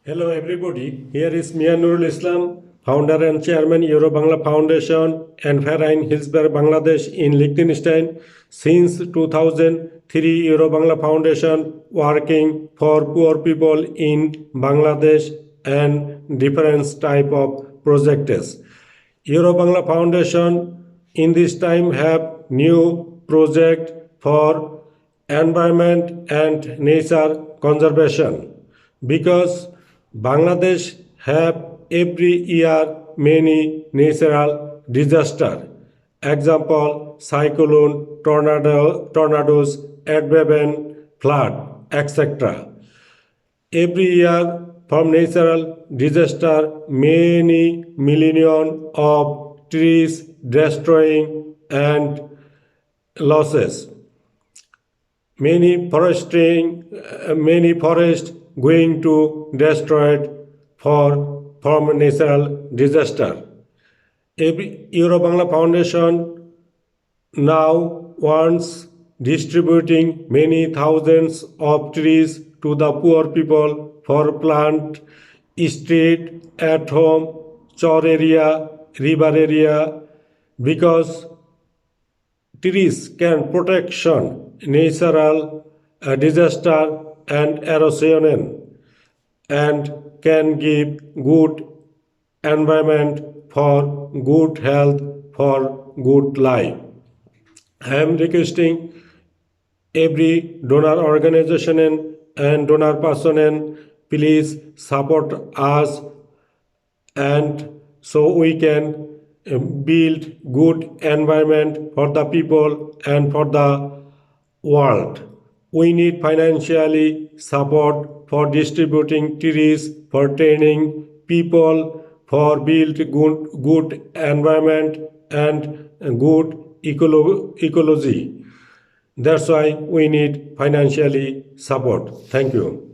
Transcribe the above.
Hello everybody, here is Mia Nurul Islam, founder and chairman Euro Bangla Foundation and Verein Hillsberg Bangladesh in Liechtenstein. Since 2003, Euro Bangla Foundation working for poor people in Bangladesh and different type of projects. Euro Bangla Foundation in this time have new project for environment and nature conservation because Bangladesh have every year many natural disaster. Example, cyclone, tornadoes, earthquake, flood, etc. Every year from natural disaster, many million of trees destroying and losses. Many forests going to destroyed from natural disaster. Euro Bangla Foundation now wants distributing many thousands of trees to the poor people for plant, street, at home, chor area, river area, because trees can protection natural disaster and ersosionen and can give good environment for good health for good life. I am requesting every donor organization and donor person please support us and so we can build good environment for the people and for the world. We need financially support for distributing trees, for training people, for build good environment and good ecology. That's why we need financially support. Thank you.